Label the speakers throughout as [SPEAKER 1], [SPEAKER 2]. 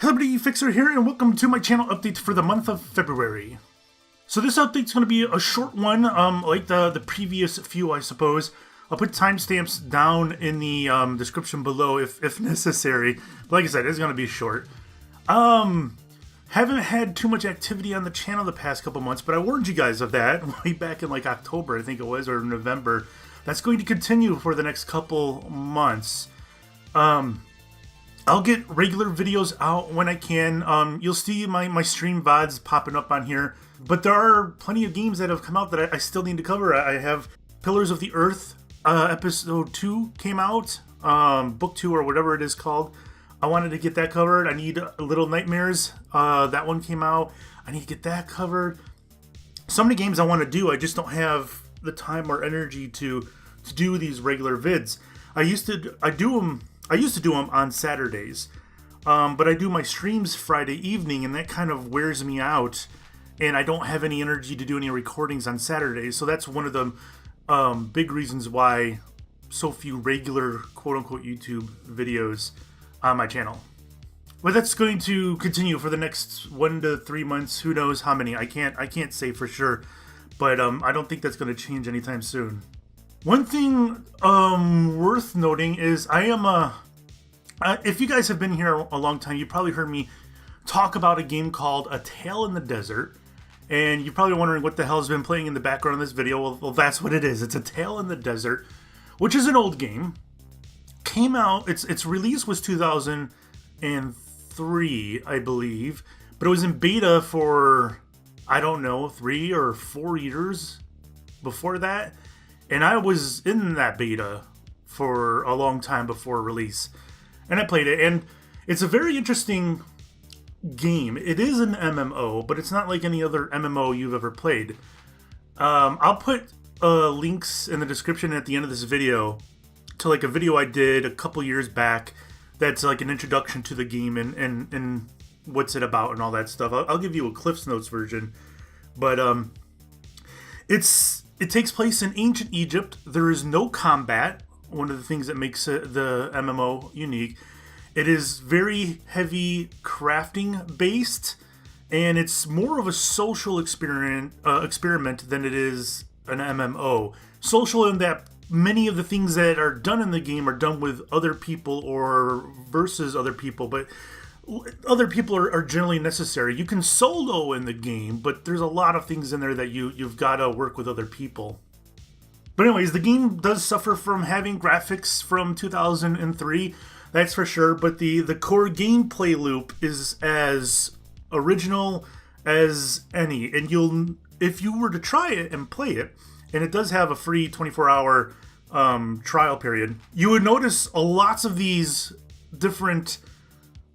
[SPEAKER 1] Hello everybody, Fixxxer here, and welcome to my channel update for the month of February. So this update's going to be a short one, like the previous few, I suppose. I'll put timestamps down in the description below if necessary. But like I said, it's going to be short. Haven't had too much activity on the channel the past couple months, but I warned you guys of that way back in like October, I think it was, or November. That's going to continue for the next couple months. I'll get regular videos out when I can. You'll see my stream VODs popping up on here. But there are plenty of games that have come out that I still need to cover. I have Pillars of the Earth, Episode 2 came out. Book 2 or whatever it is called. I wanted to get that covered. I need Little Nightmares. That one came out. I need to get that covered. So many games I want to do. I just don't have the time or energy to do these regular vids. I used to do them on Saturdays, but I do my streams Friday evening, and that kind of wears me out, and I don't have any energy to do any recordings on Saturdays. So that's one of the big reasons why so few regular quote-unquote YouTube videos on my channel. But that's going to continue for the next 1 to 3 months. Who knows how many? I can't say for sure, but I don't think that's going to change anytime soon. One thing worth noting is I am if you guys have been here a long time, you probably heard me talk about a game called A Tale in the Desert. And you're probably wondering what the hell has been playing in the background of this video. Well, that's what it is. It's A Tale in the Desert, which is an old game. Came out, its release was 2003, I believe. But it was in beta for, I don't know, 3 or 4 years before that. And I was in that beta for a long time before release. And I played it, and it's a very interesting game. It is an MMO, but it's not like any other MMO you've ever played. I'll put links in the description at the end of this video to like a video I did a couple years back that's like an introduction to the game and what's it about and all that stuff. I'll give you a Cliff's Notes version, but it takes place in ancient Egypt. There is no combat. One of the things that makes the MMO unique. It is very heavy crafting based, and it's more of a social experiment than it is an MMO. Social in that many of the things that are done in the game are done with other people or versus other people, but other people are generally necessary. You can solo in the game, but there's a lot of things in there that you've got to work with other people. But anyways, the game does suffer from having graphics from 2003, that's for sure, but the core gameplay loop is as original as any. And if you were to try it and play it, and it does have a free 24-hour trial period, you would notice lots of these different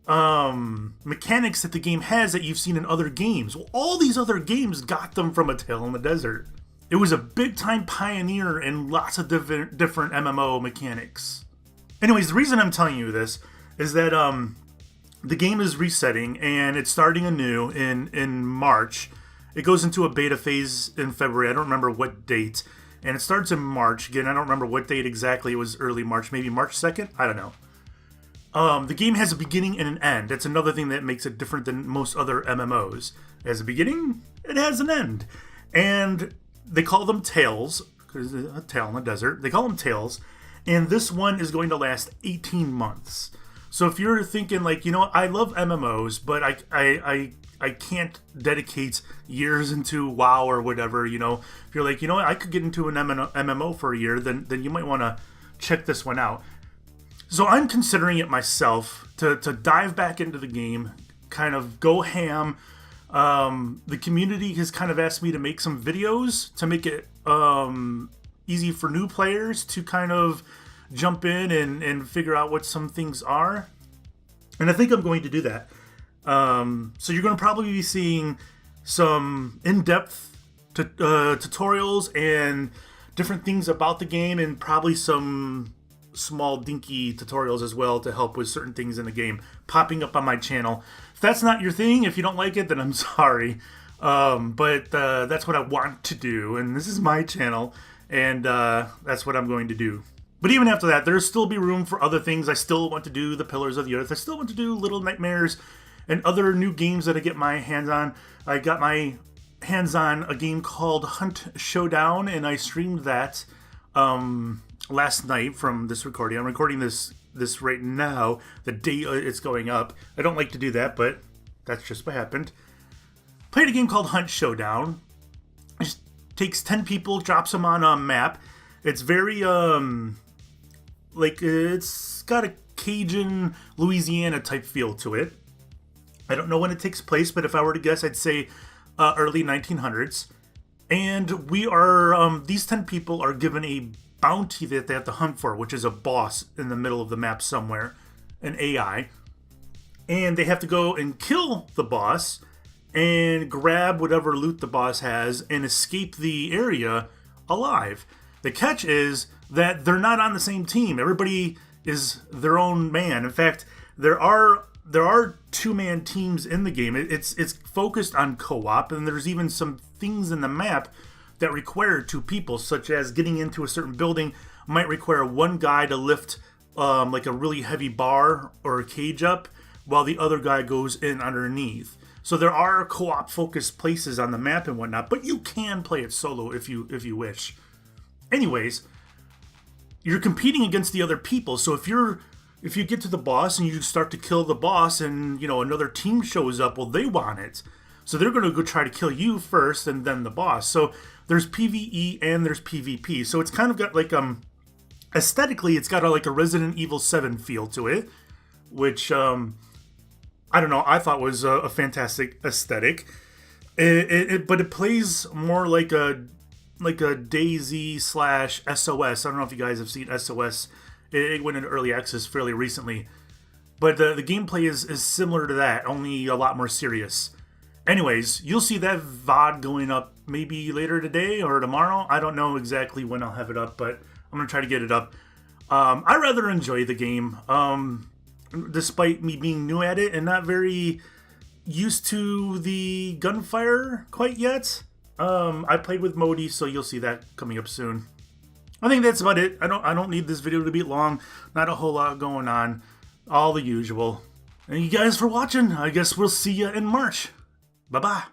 [SPEAKER 1] mechanics that the game has that you've seen in other games. Well, all these other games got them from A Tale in the Desert. It was a big-time pioneer in lots of different MMO mechanics. Anyways, the reason I'm telling you this is that the game is resetting, and it's starting anew in March. It goes into a beta phase in February. I don't remember what date. And it starts in March. Again, I don't remember what date exactly. It was early March, maybe March 2nd? I don't know. The game has a beginning and an end. That's another thing that makes it different than most other MMOs. It has a beginning, it has an end. And they call them tales, because it's a tale in the desert. They call them tales, and this one is going to last 18 months. So if you're thinking like, you know, I love MMOs, but I can't dedicate years into WoW or whatever, you know. If you're like, you know what, I could get into an MMO for a year, then you might want to check this one out. So I'm considering it myself to dive back into the game, kind of go ham. The community has kind of asked me to make some videos to make it easy for new players to kind of jump in and figure out what some things are. And I think I'm going to do that. So you're going to probably be seeing some in-depth tutorials and different things about the game, and probably some small dinky tutorials as well to help with certain things in the game popping up on my channel. If that's not your thing, if you don't like it, then I'm sorry. But that's what I want to do, and this is my channel, and that's what I'm going to do. But even after that, there'll still be room for other things. I still want to do the Pillars of the Earth. I still want to do Little Nightmares and other new games that I get my hands on. I got my hands on a game called Showdown, and I streamed that last night from this recording. I'm recording this right now, the day it's going up. I don't like to do that, but that's just what happened. Played a game called Showdown. It just takes 10 people, drops them on a map. It's very, it's got a Cajun, Louisiana type feel to it. I don't know when it takes place, but if I were to guess, I'd say early 1900s. And we are, these 10 people are given a bounty that they have to hunt for, which is a boss in the middle of the map somewhere, an AI. And they have to go and kill the boss and grab whatever loot the boss has and escape the area alive. The catch is that they're not on the same team. Everybody is their own man. In fact, there are two-man teams in the game. It's focused on co-op, and there's even some things in the map that require two people, such as getting into a certain building might require one guy to lift like a really heavy bar or a cage up, while the other guy goes in underneath. So there are co-op focused places on the map and whatnot, but you can play it solo if you wish. Anyways, you're competing against the other people. So if you get to the boss and you start to kill the boss, and another team shows up, well, they want it. So they're going to go try to kill you first and then the boss. So there's PvE and there's PvP. So it's kind of got like aesthetically, it's got like a Resident Evil 7 feel to it, which I don't know, I thought was a fantastic aesthetic. But it plays more like a DayZ / SOS. I don't know if you guys have seen SOS. It went into early access fairly recently. But the gameplay is similar to that, only a lot more serious. Anyways, you'll see that VOD going up maybe later today or tomorrow. I don't know exactly when I'll have it up, but I'm going to try to get it up. I rather enjoy the game. Despite me being new at it and not very used to the gunfire quite yet. I played with Modi, so you'll see that coming up soon. I think that's about it. I don't need this video to be long. Not a whole lot going on. All the usual. Thank you guys for watching. I guess we'll see you in March. Bye-bye.